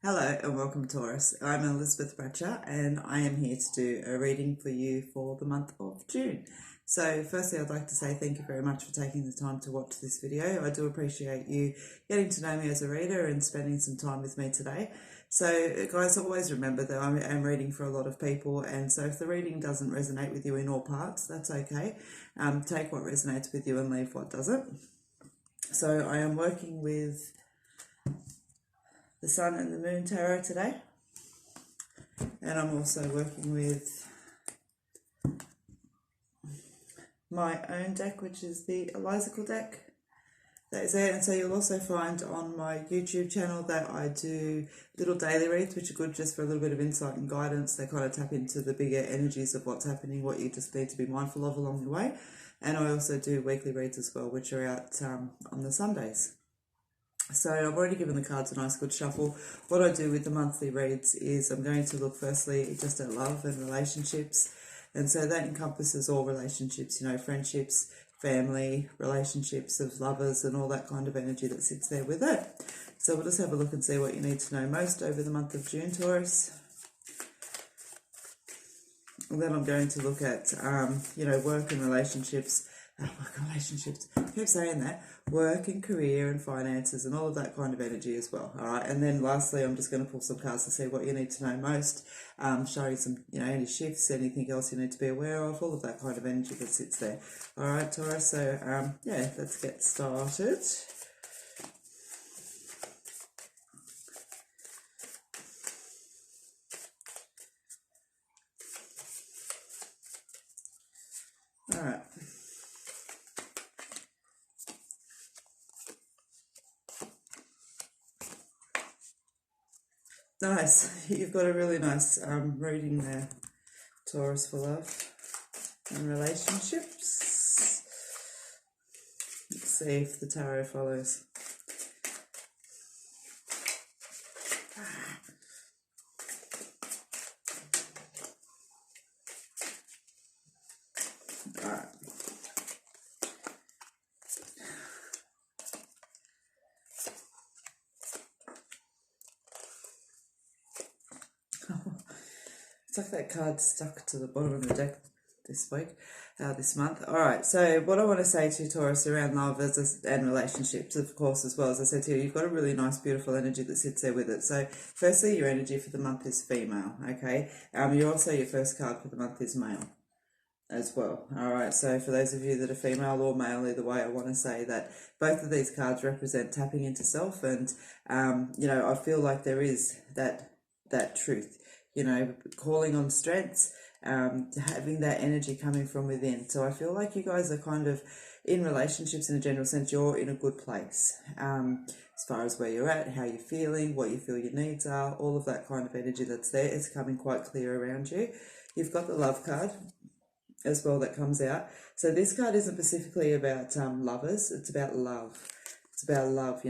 Hello and welcome, Taurus. I'm Elizabeth Bratcher and I am here to do a reading for you for the month of June. So firstly, I'd like to say thank you very much for taking the time to watch this video. I do appreciate you getting to know me as a reader and spending some time with me today. So guys, always remember that I am reading for a lot of people, and so if the reading doesn't resonate with you in all parts, that's okay. Take what resonates with you and leave what doesn't. So I am working with the Sun and the Moon Tarot today, and I'm also working with my own deck, which is the Elizacle deck. That is it. And so you'll also find on my YouTube channel that I do little daily reads, which are good just for a little bit of insight and guidance. They kind of tap into the bigger energies of what's happening, what you just need to be mindful of along the way. And I also do weekly reads as well, which are out on the Sundays. So I've already given the cards a nice good shuffle. What I do with the monthly reads is I'm going to look firstly just at love and relationships. And so that encompasses all relationships, friendships, family, relationships of lovers and all that kind of energy that sits there with it. So we'll just have a look and see what you need to know most over the month of June, Taurus. And then I'm going to look at, work and relationships. I keep saying that. Work and career and finances and all of that kind of energy as well. All right. And then lastly, I'm just going to pull some cards to see what you need to know most. Showing some, any shifts, anything else you need to be aware of, all of that kind of energy that sits there. All right, Taurus. So, let's get started. All right. Nice. You've got a really nice reading there, Taurus, for love and relationships. Let's see if the tarot follows. All right. It's like that card stuck to the bottom of the deck this week, this month. All right, so what I want to say to you, Taurus, around love and relationships, of course, as well as I said to you, you've got a really nice, beautiful energy that sits there with it. So firstly, your energy for the month is female, okay? You're also, your first card for the month is male as well. All right, so for those of you that are female or male, either way, I want to say that both of these cards represent tapping into self, and I feel like there is that truth, calling on strengths, having that energy coming from within. So I feel like you guys are kind of in relationships in a general sense, you're in a good place, as far as where you're at, how you're feeling, what you feel your needs are, all of that kind of energy that's there is coming quite clear around you. You've got the love card as well that comes out. So this card isn't specifically about lovers, it's about love. It's about love,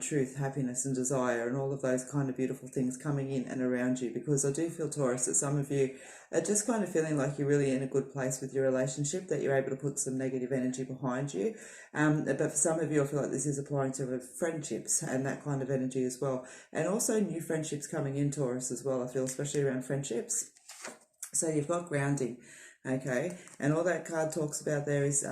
truth, happiness and desire and all of those kind of beautiful things coming in and around you, because I do feel, Taurus, that some of you are just kind of feeling like you're really in a good place with your relationship, that you're able to put some negative energy behind you. But for some of you, I feel like this is applying to friendships and that kind of energy as well. And also new friendships coming in, Taurus, as well, I feel, especially around friendships. So you've got grounding. Okay, and all that card talks about there is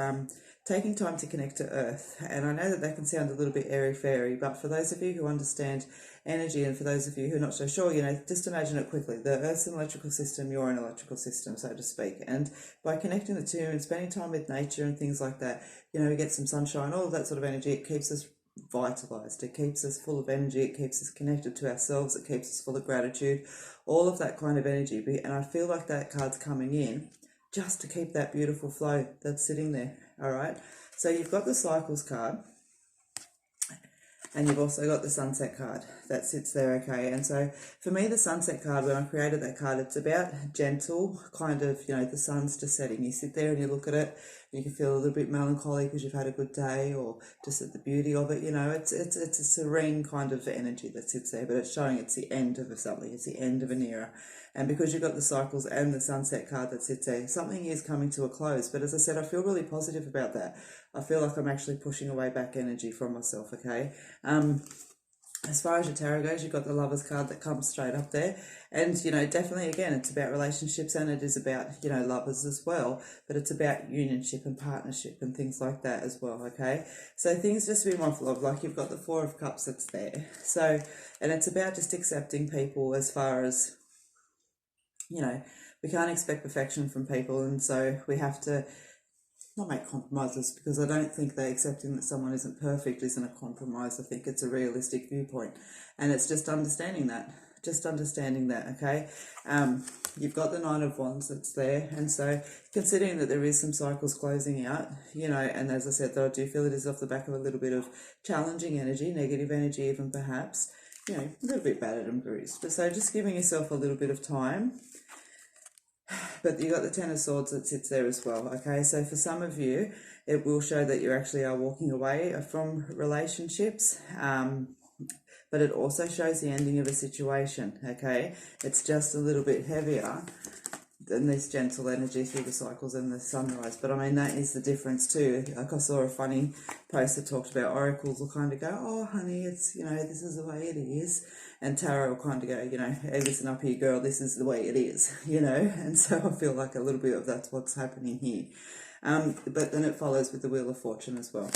taking time to connect to Earth. And I know that can sound a little bit airy-fairy, but for those of you who understand energy, and for those of you who are not so sure, just imagine it quickly. The Earth's an electrical system, you're an electrical system, so to speak. And by connecting the two and spending time with nature and things like that, we get some sunshine, all of that sort of energy. It keeps us vitalized, it keeps us full of energy, it keeps us connected to ourselves, it keeps us full of gratitude, all of that kind of energy. And I feel like that card's coming in just to keep that beautiful flow that's sitting there. All right, so you've got the cycles card and you've also got the sunset card that sits there. Okay, and so for me, the sunset card, when I created that card, it's about gentle kind of, the sun's just setting. You sit there and you look at it, you can feel a little bit melancholy because you've had a good day, or just at the beauty of it. It's a serene kind of energy that sits there, but it's showing it's the end of something, it's the end of an era. And because you've got the cycles and the sunset card that sits there, something is coming to a close. But as I said, I feel really positive about that. I feel like I'm actually pushing away back energy from myself, okay? As far as your tarot goes, you've got the Lovers card that comes straight up there. And, you know, definitely, again, it's about relationships and it is about, you know, lovers as well. But it's about unionship and partnership and things like that as well, okay? So things just to be mindful of, like you've got the Four of Cups that's there. So, and it's about just accepting people as far as, you know, we can't expect perfection from people. And so we have to not make compromises, because I don't think that accepting that someone isn't perfect isn't a compromise. I think it's a realistic viewpoint, and it's just understanding that. Okay. You've got the Nine of Wands that's there, and so considering that there is some cycles closing out, you know, and as I said, though, I do feel it is off the back of a little bit of challenging energy, negative energy, even perhaps, you know, a little bit battered and bruised. But so just giving yourself a little bit of time. But you got the Ten of Swords that sits there as well, okay? So for some of you, it will show that you actually are walking away from relationships, but it also shows the ending of a situation, okay? It's just a little bit heavier than this gentle energy through the cycles and the sunrise. But I mean, that is the difference too. Like, I saw a funny post that talked about oracles will kind of go, oh honey, it's, you know, this is the way it is. And tarot will kind of go, you know, hey, listen up here girl, this is the way it is, you know. And so I feel like a little bit of that's what's happening here. But then it follows with the Wheel of Fortune as well.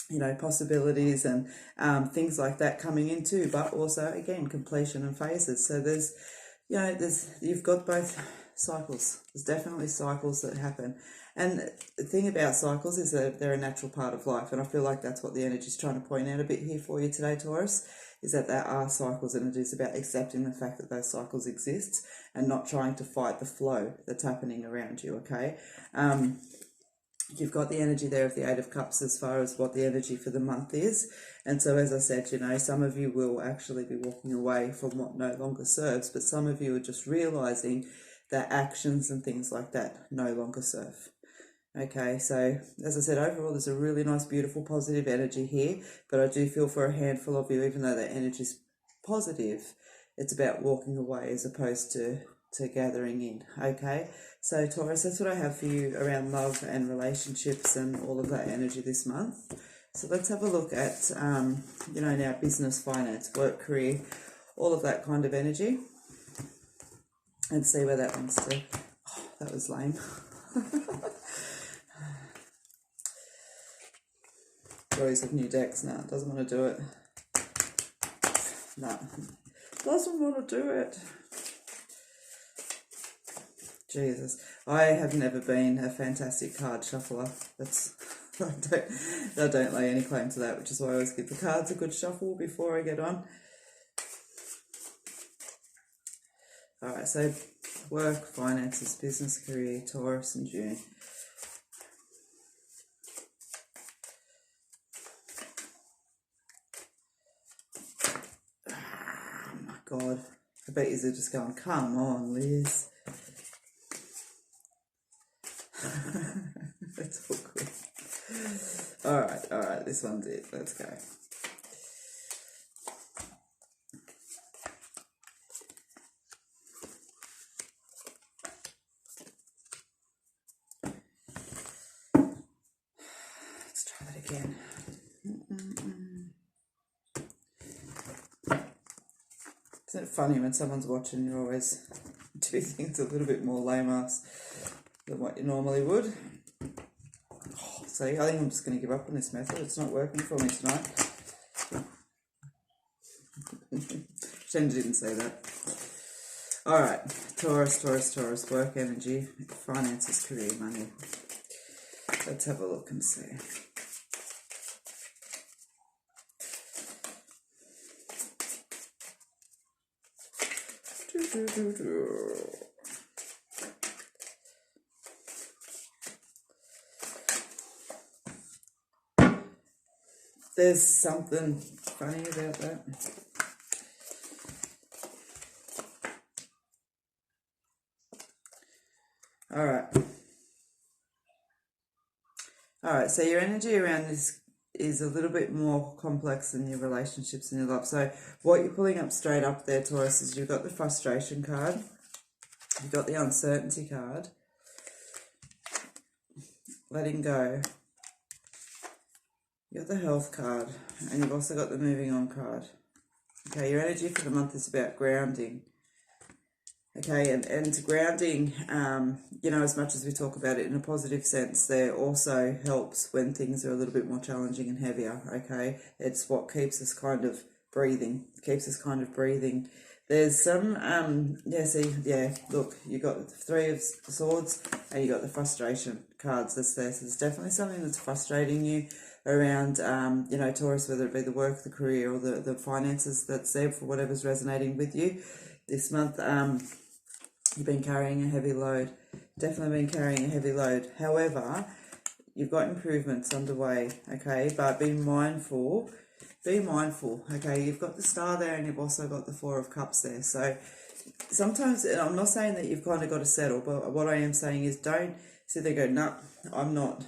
You know, possibilities and things like that coming in too, but also again completion and phases. So there's, you know, you've got both cycles. There's definitely cycles that happen, and the thing about cycles is that they're a natural part of life, and I feel like that's what the energy is trying to point out a bit here for you today, Taurus, is that there are cycles, and it is about accepting the fact that those cycles exist and not trying to fight the flow that's happening around you, okay? You've got the energy there of the Eight of Cups as far as what the energy for the month is. And so, as I said, you know, some of you will actually be walking away from what no longer serves, but some of you are just realizing that actions and things like that no longer serve. Okay, so as I said, overall, there's a really nice, beautiful, positive energy here, but I do feel for a handful of you, even though that energy is positive, it's about walking away as opposed to gathering in, okay? So Taurus, that's what I have for you around love and relationships and all of that energy this month. So let's have a look at, you know, now business, finance, work, career, all of that kind of energy, and see where that wants to. Oh, that was lame. Joys of new decks. No, doesn't want to do it. No, doesn't want to do it. Jesus, I have never been a fantastic card shuffler. That's I don't lay any claim to that, which is why I always give the cards a good shuffle before I get on. All right, so work, finances, business, career, Taurus and June. Oh my God, I bet you're just going, come on, Liz. That's all good. All right, this one's it. Let's go. Let's try that again. Isn't it funny when someone's watching, you always do things a little bit more lame-ass than what you normally would? Oh, see, I think I'm just going to give up on this method. It's not working for me tonight. Jen didn't say that. All right, Taurus, work, energy, finances, career, money. Let's have a look and see. There's something funny about that. All right, so your energy around this is a little bit more complex than your relationships and your love. So what you're pulling up straight up there, Taurus, is you've got the frustration card, you've got the uncertainty card, letting go, you've got the health card, and you've also got the moving on card. Okay, your energy for the month is about grounding. Okay, and grounding, you know, as much as we talk about it in a positive sense, there also helps when things are a little bit more challenging and heavier. Okay, it's what keeps us kind of breathing, There's some, look, you got the Three of Swords and you got the frustration cards that's there. So there's definitely something that's frustrating you around, you know, Taurus, whether it be the work, the career, or the finances that's there for whatever's resonating with you this month. You've been carrying a heavy load, definitely been carrying a heavy load. However, you've got improvements underway, okay? But be mindful, okay? You've got the Star there and you've also got the Four of Cups there. So sometimes, and I'm not saying that you've kind of got to settle, but what I am saying is don't sit there and go, no, I'm not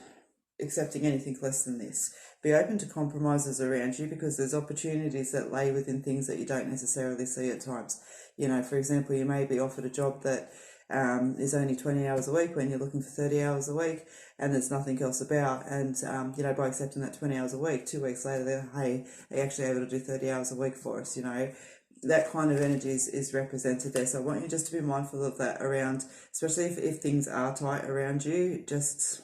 accepting anything less than this. Be open to compromises around you, because there's opportunities that lay within things that you don't necessarily see at times. You know, for example, you may be offered a job that is only 20 hours a week when you're looking for 30 hours a week, and there's nothing else about. And, you know, by accepting that 20 hours a week, 2 weeks later, they're, hey, are you actually able to do 30 hours a week for us? You know, that kind of energy is represented there. So I want you just to be mindful of that around, especially if things are tight around you. Just,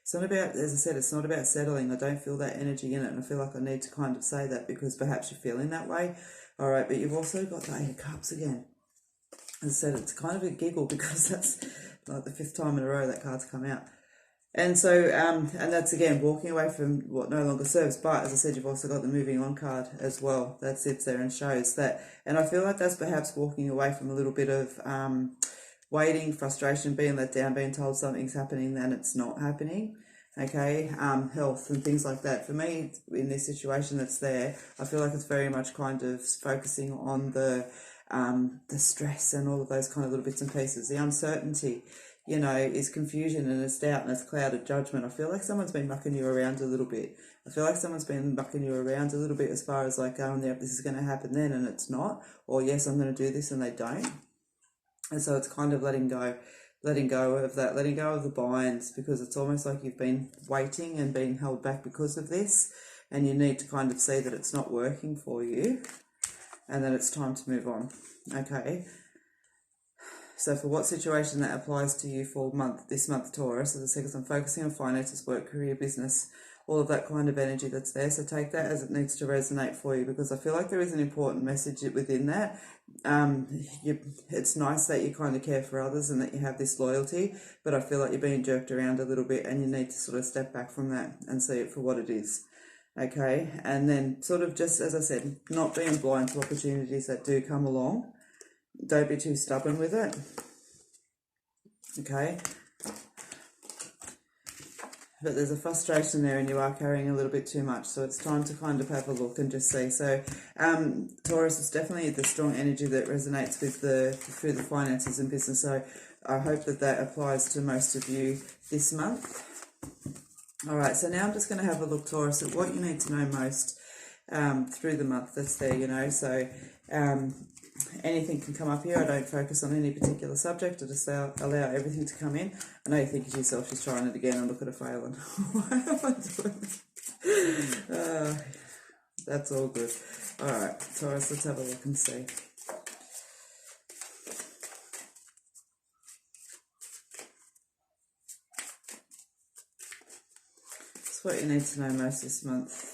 it's not about, as I said, it's not about settling. I don't feel that energy in it, and I feel like I need to kind of say that because perhaps you're feeling that way. All right, but you've also got the Eight of Cups again. As I said, it's kind of a giggle because that's like the 5th time in a row that card's come out. And so, and that's again, walking away from what no longer serves. But as I said, you've also got the moving on card as well that sits there and shows that. And I feel like that's perhaps walking away from a little bit of waiting, frustration, being let down, being told something's happening, then it's not happening. Okay, health and things like that. For me, in this situation that's there, I feel like it's very much kind of focusing on the stress and all of those kind of little bits and pieces. The uncertainty, you know, is confusion and it's doubt and it's clouded judgment. I feel like someone's been mucking you around a little bit. I feel like someone's been mucking you around a little bit as far as like, oh, yeah, this is going to happen then and it's not. Or yes, I'm going to do this and they don't. And so it's kind of letting go of that, letting go of the binds, because it's almost like you've been waiting and being held back because of this, and you need to kind of see that it's not working for you and that it's time to move on. Okay, so for what situation that applies to you for this month, Taurus, as I said, because I'm focusing on finances, work, career, business, all of that kind of energy that's there. So take that as it needs to resonate for you, because I feel like there is an important message within that. It's nice that you kind of care for others and that you have this loyalty, but I feel like you're being jerked around a little bit and you need to sort of step back from that and see it for what it is. Okay, and then sort of just, as I said, not being blind to opportunities that do come along. Don't be too stubborn with it. Okay. But there's a frustration there and you are carrying a little bit too much. So it's time to kind of have a look and just see. So Taurus is definitely the strong energy that resonates with through the finances and business. So I hope that applies to most of you this month. All right, so now I'm just going to have a look, Taurus, at what you need to know most through the month that's there, you know. So anything can come up here. I don't focus on any particular subject. I just allow everything to come in. I know you're thinking to yourself, she's trying it again and look at her failing. Why am I doing this? That's all good. All right, Taurus, let's have a look and see. That's what you need to know most this month.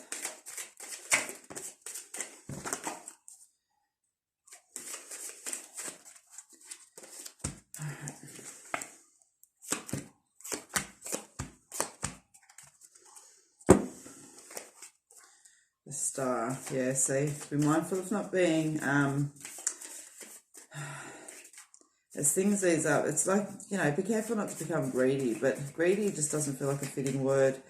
The Star, yeah, see, be mindful of not being, as things ease up, it's like, you know, be careful not to become greedy, but greedy just doesn't feel like a fitting word.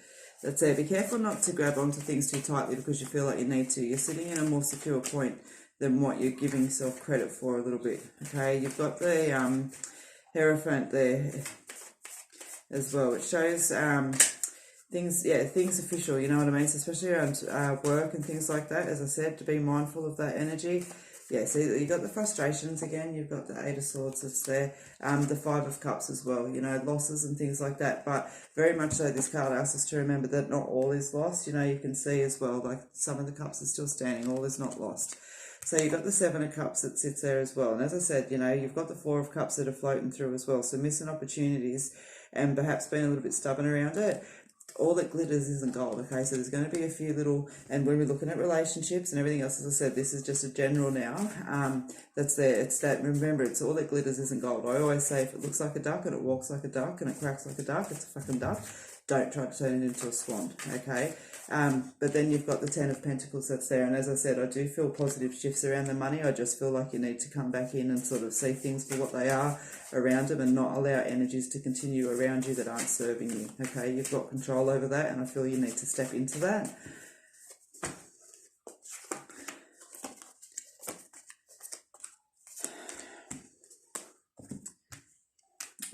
That's it. Be careful not to grab onto things too tightly because you feel like you need to. You're sitting in a more secure point than what you're giving yourself credit for a little bit, okay? You've got the Hierophant there as well. It shows things official, you know what I mean? So especially around work and things like that, as I said, to be mindful of that energy. Yeah, so you've got the frustrations again, you've got the Eight of Swords that's there, the Five of Cups as well, you know, losses and things like that. But very much so this card asks us to remember that not all is lost. You know, you can see as well, like some of the cups are still standing, all is not lost. So you've got the Seven of Cups that sits there as well. And as I said, you know, you've got the Four of Cups that are floating through as well. So missing opportunities and perhaps being a little bit stubborn around it. All that glitters isn't gold, okay? So there's going to be a few little, and when we're looking at relationships and everything else, as I said, this is just a general now. That's there. It's that, remember, it's all that glitters isn't gold. I always say if it looks like a duck and it walks like a duck and it quacks like a duck, it's a fucking duck. Don't try to turn it into a swan, okay? But then you've got the Ten of Pentacles that's there. And as I said, I do feel positive shifts around the money. I just feel like you need to come back in and sort of see things for what they are around them and not allow energies to continue around you that aren't serving you, okay? You've got control over that, and I feel you need to step into that.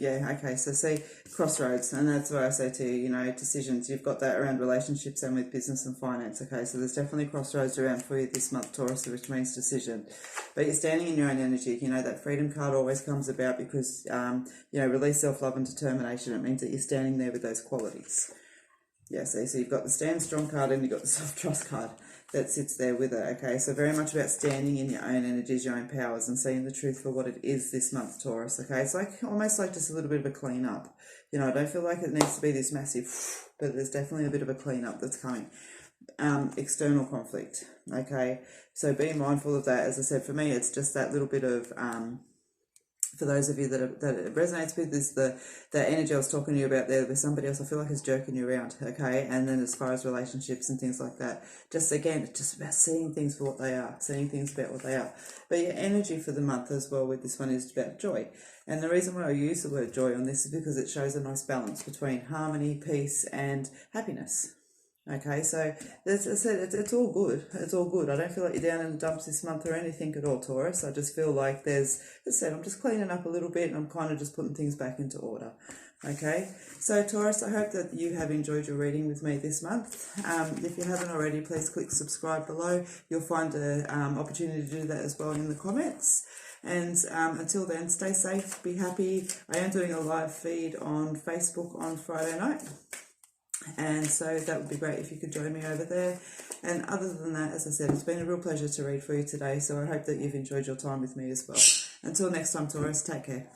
Yeah, okay, so see, crossroads, and that's why I say to you, you know, decisions. You've got that around relationships and with business and finance, okay? So there's definitely crossroads around for you this month, Taurus, which means decision. But you're standing in your own energy. You know, that freedom card always comes about because, you know, release, self-love and determination. It means that you're standing there with those qualities. Yeah, so you've got the stand strong card and you've got the self-trust card that sits there with it, okay? So very much about standing in your own energies, your own powers, and seeing the truth for what it is this month, Taurus, okay? It's like almost like just a little bit of a clean-up. You know, I don't feel like it needs to be this massive, but there's definitely a bit of a clean-up that's coming. External conflict, okay? So be mindful of that. As I said, for me, it's just that little bit of... for those of you that it resonates with, is the energy I was talking to you about there with somebody else. I feel like it's jerking you around, okay? And then as far as relationships and things like that, just again, it's just about seeing things for what they are, seeing things about what they are. But your energy for the month as well with this one is about joy. And the reason why I use the word joy on this is because it shows a nice balance between harmony, peace, and happiness. Okay, so as I said, it's all good. It's all good. I don't feel like you're down in the dumps this month or anything at all, Taurus. I just feel like there's, as I said, I'm just cleaning up a little bit and I'm kind of just putting things back into order. Okay, so Taurus, I hope that you have enjoyed your reading with me this month. If you haven't already, please click subscribe below. You'll find an opportunity to do that as well in the comments. And until then, stay safe, be happy. I am doing a live feed on Facebook on Friday night. And so that would be great if you could join me over there. And other than that, as I said, it's been a real pleasure to read for you today. So I hope that you've enjoyed your time with me as well. Until next time, Taurus, take care.